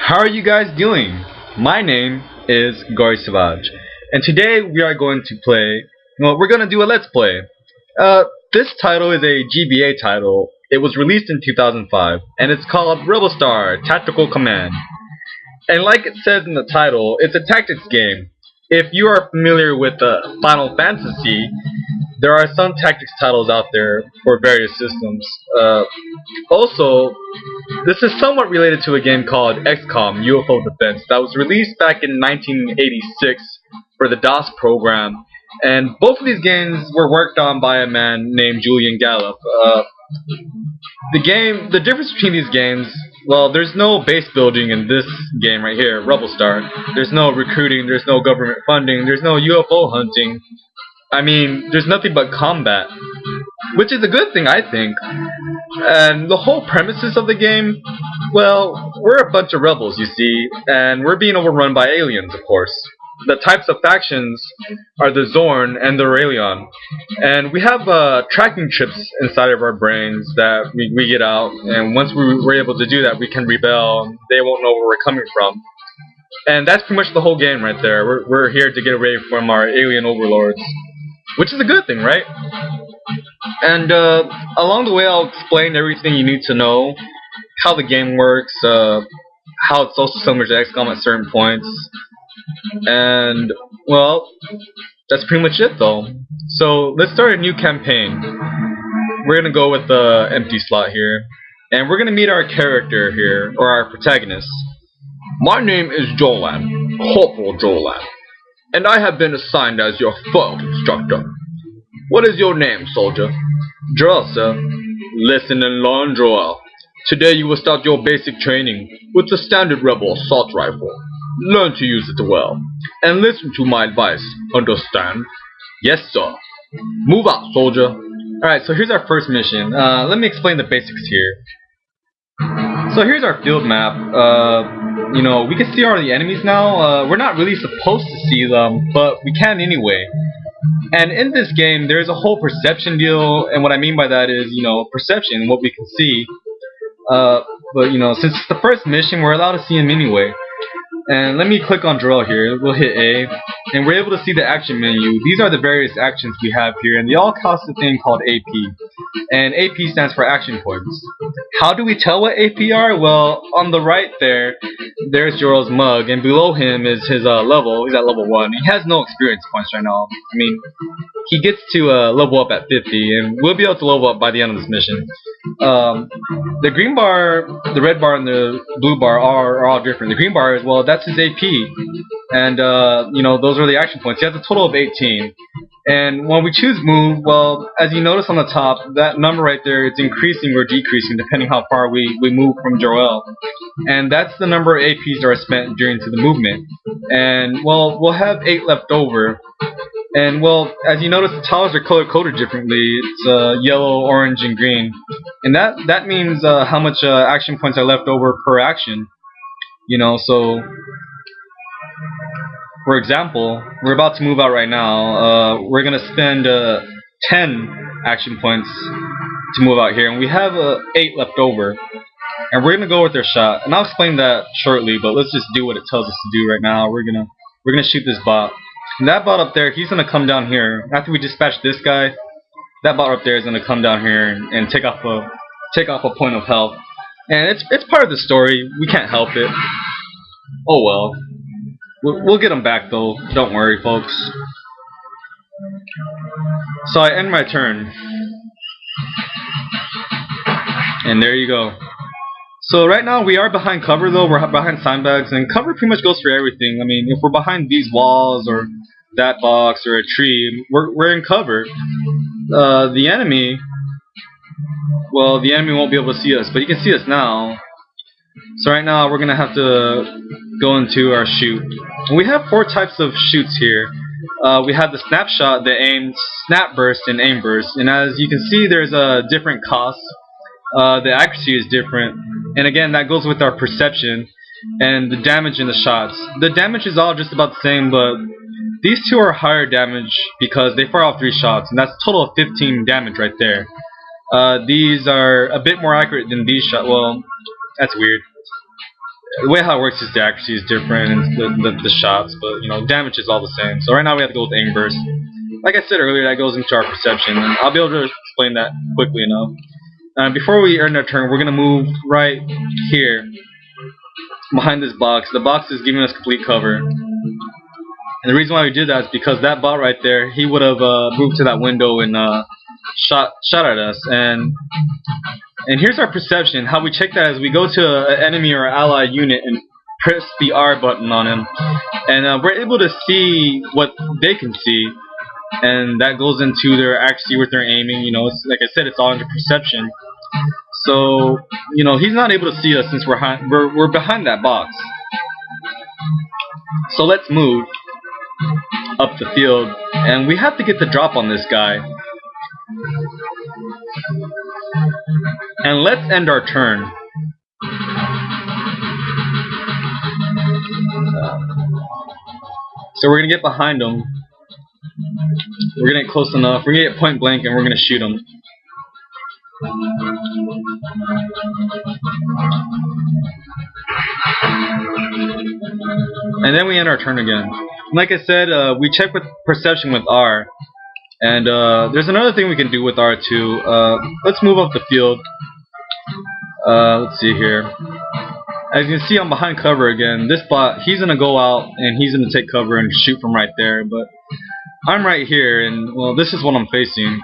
How are you guys doing? My name is Gory Savage, and today we are going to play. Well, we're going to do a Let's Play. This title is a GBA title. It was released in 2005, and it's called Rebelstar Tactical Command. And like it says in the title, it's a tactics game. If you are familiar with Final Fantasy, there are some tactics titles out there for various systems. Also, this is somewhat related to a game called XCOM UFO Defense that was released back in 1986 for the DOS program. And both of these games were worked on by a man named Julian Gallup. The difference between these games, well, there's no base building in this game right here, Rebelstar. There's no recruiting, there's no government funding, there's no UFO hunting. I mean, there's nothing but combat, which is a good thing, I think. And the whole premises of the game, well, we're a bunch of rebels, you see, and we're being overrun by aliens, of course. The types of factions are the Zorn and the Raelion. And we have tracking chips inside of our brains that we get out, and once we're able to do that, we can rebel. They won't know where we're coming from. And that's pretty much the whole game right there. We're here to get away from our alien overlords, which is a good thing, right? And along the way, I'll explain everything you need to know, how the game works, how it's also similar to XCOM at certain points. And, well, that's pretty much it though. So let's start a new campaign. We're going to go with the empty slot here. And we're going to meet our character here, or our protagonist. My name is Jolan, Corporal Jolan, and I have been assigned as your field instructor. What is your name, soldier? Joel, sir. Listen and learn, Joel. Today you will start your basic training with the standard Rebel assault rifle. Learn to use it well, and listen to my advice. Understand? Yes, sir. Move out, soldier. Alright, so here's our first mission. Let me explain the basics here. So here's our field map. You know, we can see all the enemies now. We're not really supposed to see them, but we can anyway. And in this game, there's a whole perception deal, and what I mean by that is, you know, perception, what we can see. But, you know, since it's the first mission, we're allowed to see him anyway. And let me click on Drill here. We'll hit A, and we're able to see the action menu. These are the various actions we have here, and they all cost a thing called AP. And AP stands for action points. How do we tell what AP are? Well, on the right there's Jorel's mug, and below him is his level. He's at level 1. He has no experience points right now. I mean, he gets to level up at 50, and we'll be able to level up by the end of this mission. The green bar, the red bar, and the blue bar are all different. The green bar is, well, that's his AP, and you know, those are the action points. He has a total of 18. And when we choose move, well, as you notice on the top, that number right there, it's increasing or decreasing depending how far we move from Joel. And that's the number of APs that are spent during the movement. And, well, we'll have 8 left over. And, well, as you notice, the tiles are color-coded differently. It's yellow, orange, and green. And that means how much action points are left over per action. You know, so, for example, we're about to move out right now. We're going to spend 10 action points to move out here. And we have 8 left over. And we're going to go with their shot. And I'll explain that shortly, but let's just do what it tells us to do right now. We're gonna shoot this bot. And that bot up there, he's going to come down here. After we dispatch this guy, that bot up there is going to come down here and take off a point of health. And it's part of the story. We can't help it. Oh well. We'll get him back though. Don't worry, folks. So I end my turn. And there you go. So right now we are behind cover though. We're behind sandbags, and cover pretty much goes for everything. I mean, if we're behind these walls or that box or a tree, we're in cover. The enemy won't be able to see us, but he can see us now. So right now we're gonna have to go into our shoot. We have 4 types of shoots here. We have the snapshot, the aim, snap burst, and aim burst. And as you can see, there's a different cost. The accuracy is different, and again, that goes with our perception and the damage in the shots. The damage is all just about the same, but these two are higher damage because they fire off 3 shots, and that's a total of 15 damage right there. These are a bit more accurate than these shots. Well, that's weird. The way how it works is the accuracy is different and the shots, but you know, damage is all the same. So right now we have to go with aim burst. Like I said earlier, that goes into our perception, and I'll be able to explain that quickly enough. Before we earn our turn, we're gonna move right here behind this box. The box is giving us complete cover. And the reason why we did that is because that bot right there, he would have moved to that window and shot at us. And here's our perception. How we check that is we go to an enemy or ally unit and press the R button on him, and we're able to see what they can see, and that goes into their accuracy with their aiming. You know, it's, like I said, it's all under perception. So you know, he's not able to see us since we're behind that box. So let's move up the field, and we have to get the drop on this guy. And let's end our turn. So we're gonna get behind him. We're gonna get close enough. We're gonna get point blank, and we're gonna shoot him. And then we end our turn again. Like I said, we check with perception with R. And there's another thing we can do with R2. Let's move up the field. Let's see here. As you can see, I'm behind cover again. This bot, he's going to go out and he's going to take cover and shoot from right there. But I'm right here, and well, this is what I'm facing.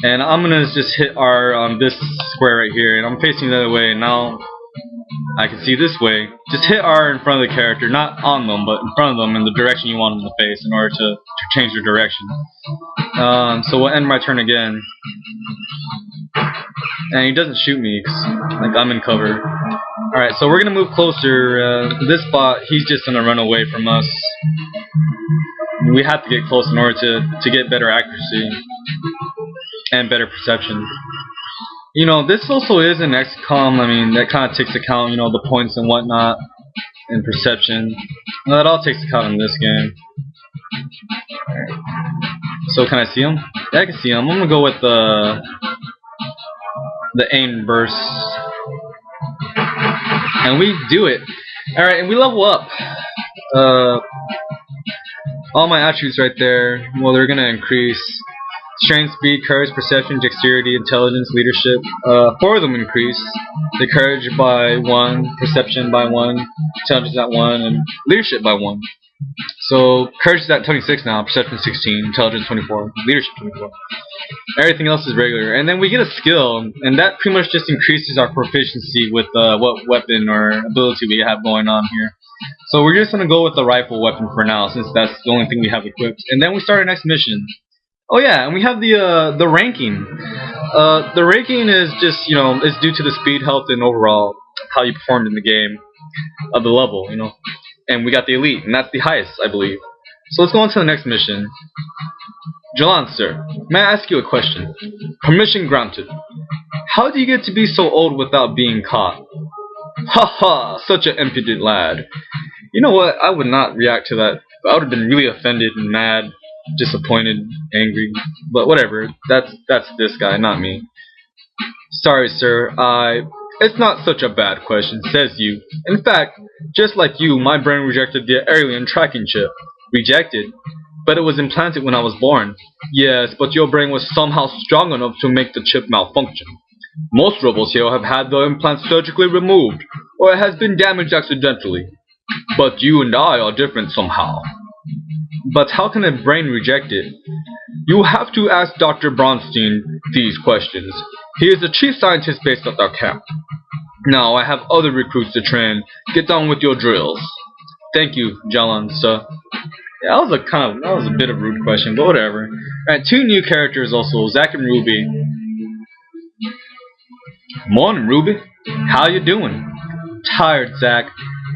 And I'm going to just hit R on this square right here. And I'm facing the other way, and now I can see this way. Just hit R in front of the character, not on them, but in front of them in the direction you want them to face in order to change their direction. So we'll end my turn again. And he doesn't shoot me because like, I'm in cover. Alright, so we're going to move closer. This bot, he's just going to run away from us. We have to get close in order to get better accuracy and better perception. You know, this also is an XCOM. I mean, that kind of takes account, you know, the points and whatnot, and perception. Well, that all takes account in this game. Right. So can I see him? Yeah, I can see him. I'm gonna go with the aim burst, and we do it. All right, and we level up. All my attributes right there. Well, they're gonna increase. Strength, speed, courage, perception, dexterity, intelligence, leadership. 4 of them increase. The courage by 1, perception by 1, intelligence at 1, and leadership by 1. So courage is at 26 now, perception 16, intelligence 24, leadership 24. Everything else is regular. And then we get a skill, and that pretty much just increases our proficiency with what weapon or ability we have going on here. So we're just going to go with the rifle weapon for now, since that's the only thing we have equipped. And then we start our next mission. Oh yeah, and we have the ranking. The ranking is just, you know, it's due to the speed, health, and overall how you performed in the game of the level, you know. And we got the elite, and that's the highest, I believe. So let's go on to the next mission. Jalan, sir, may I ask you a question? Permission granted. How do you get to be so old without being caught? Ha ha, such an impudent lad. You know what? I would not react to that. I would have been really offended and mad. Disappointed, angry, but whatever. That's this guy, not me. Sorry, sir. It's not such a bad question, says you. In fact, just like you, my brain rejected the alien tracking chip. Rejected? But it was implanted when I was born. Yes, but your brain was somehow strong enough to make the chip malfunction. Most rebels here have had the implant surgically removed, or it has been damaged accidentally. But you and I are different somehow. But how can a brain reject it? You have to ask Dr. Bronstein these questions. He is the chief scientist based at our camp. Now, I have other recruits to train. Get on with your drills. Thank you, Jalan, sir. Yeah, that was a bit of a rude question, but whatever. Alright, 2 new characters also, Zach and Ruby. Morning, Ruby. How you doing? Tired, Zach.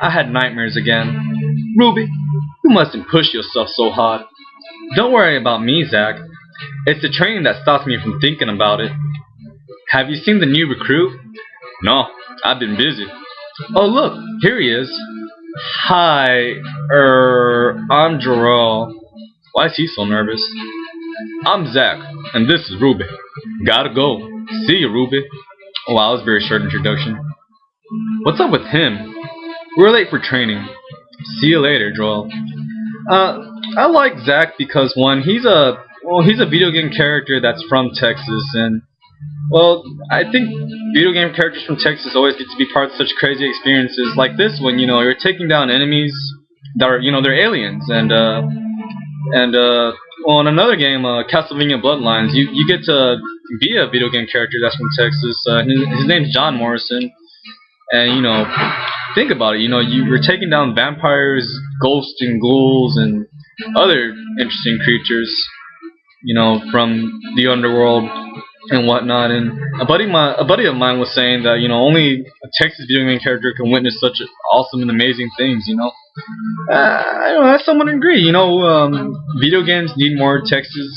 I had nightmares again. Ruby, you mustn't push yourself so hard. Don't worry about me, Zach. It's the training that stops me from thinking about it. Have you seen the new recruit? No, I've been busy. Oh look, here he is. Hi, I'm Jarrell. Why is he so nervous? I'm Zach, and this is Ruby. Gotta go. See you, Ruby. Oh wow, that was a very short introduction. What's up with him? We're late for training. See you later, Joel. I like Zach because one, he's a video game character that's from Texas, and well, I think video game characters from Texas always get to be part of such crazy experiences like this one. You know, you're taking down enemies that are, you know, they're aliens, and well, in another game, Castlevania Bloodlines, you get to be a video game character that's from Texas. His name's John Morrison, and you know, think about it. You know, you're taking down vampires, ghosts, and ghouls, and other interesting creatures, you know, from the underworld and whatnot. And a buddy of mine was saying that, you know, only a Texas video game character can witness such awesome and amazing things. You know, I don't know, I somewhat agree. You know, video games need more Texas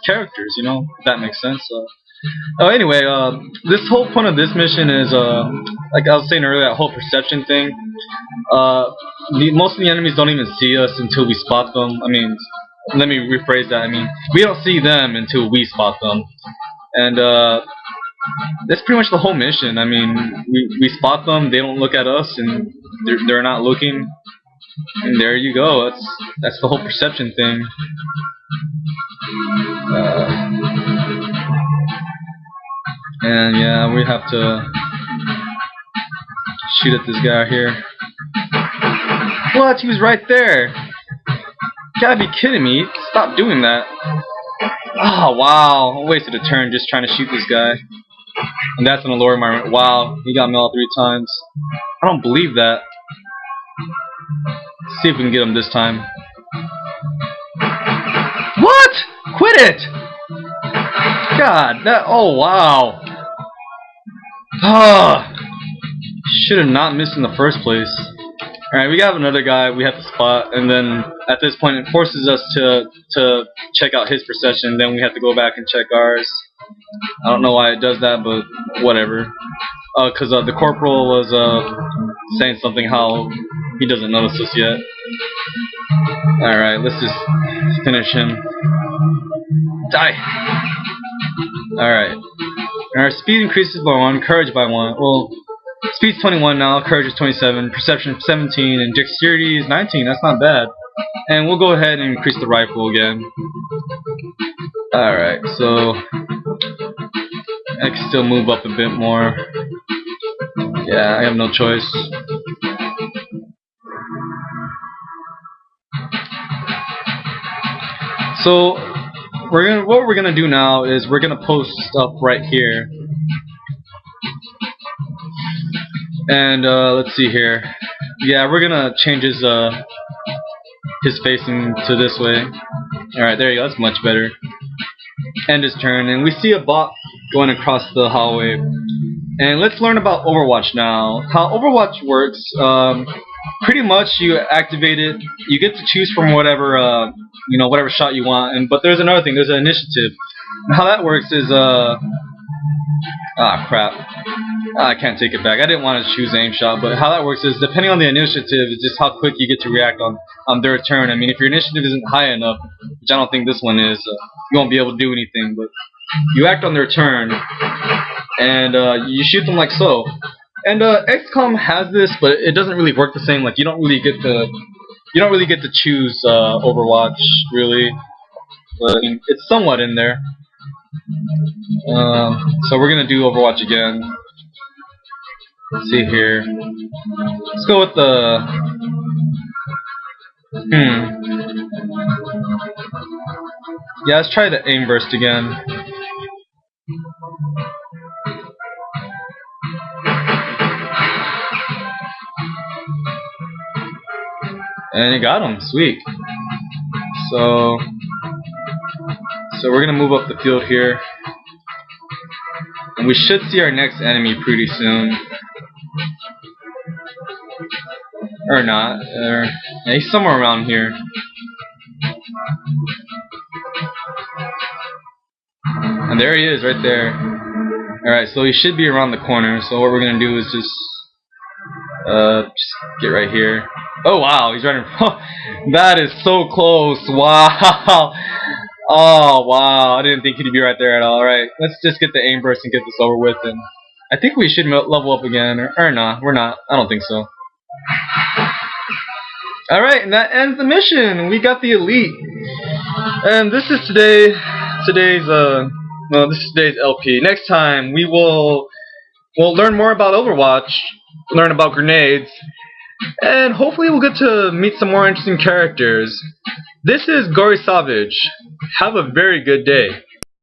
characters. You know, if that makes sense. Anyway, this whole point of this mission is, like I was saying earlier, that whole perception thing. Most of the enemies don't even see us until we spot them. I mean, let me rephrase that. I mean, we don't see them until we spot them. And that's pretty much the whole mission. I mean, we spot them, they don't look at us, and they're not looking. And there you go. That's the whole perception thing. And yeah, we have to shoot at this guy here. What? He was right there. You gotta be kidding me. Stop doing that. Oh, wow. I wasted a turn just trying to shoot this guy. And that's gonna lower my... Wow, he got me all 3 times. I don't believe that. Let's see if we can get him this time. What? Quit it! God, that... Oh, wow. Should have not missed in the first place. Alright, we got another guy we have to spot, and then at this point it forces us to check out his perception, then we have to go back and check ours. I don't know why it does that, but whatever. Because the corporal was saying something how he doesn't notice us yet. Alright, let's just finish him. Die! Alright. Our speed increases by 1, courage by 1. Well, speed's 21 now, courage is 27, perception 17, and dexterity is 19. That's not bad. And we'll go ahead and increase the rifle again. Alright, so I can still move up a bit more. Yeah, I have no choice. So what we're gonna do now is we're gonna post stuff right here. And let's see here. Yeah, we're gonna change his facing to this way. Alright, there you go, that's much better. End his turn, and we see a bot going across the hallway. And let's learn about Overwatch now. How Overwatch works, pretty much you activate it, you get to choose from whatever you know, whatever shot you want, but there's another thing, there's an initiative. And how that works is crap. I can't take it back. I didn't want to choose aim shot, but how that works is depending on the initiative is just how quick you get to react on their turn. I mean, if your initiative isn't high enough, which I don't think this one is, you won't be able to do anything, but you act on their turn and you shoot them like so. And XCOM has this, but it doesn't really work the same. Like you don't really get to choose Overwatch really, but I mean, it's somewhat in there. So we're gonna do Overwatch again. Let's see here. Let's go with the yeah, let's try the aim burst again. And it got him, sweet. So we're gonna move up the field here. And we should see our next enemy pretty soon. Or not. Yeah, he's somewhere around here. And there he is, right there. Alright, so he should be around the corner. So what we're gonna do is just get right here. Oh wow, he's right in front. That is so close. Wow. Oh wow, I didn't think he'd be right there at all. Alright, let's just get the aim burst and get this over with. And I think we should level up again. Or not, we're not. I don't think so. Alright, and that ends the mission. We got the elite. And this is today's LP. Next time we'll learn more about Overwatch, learn about grenades, and hopefully we'll get to meet some more interesting characters. This is Gory Savage. Have a very good day.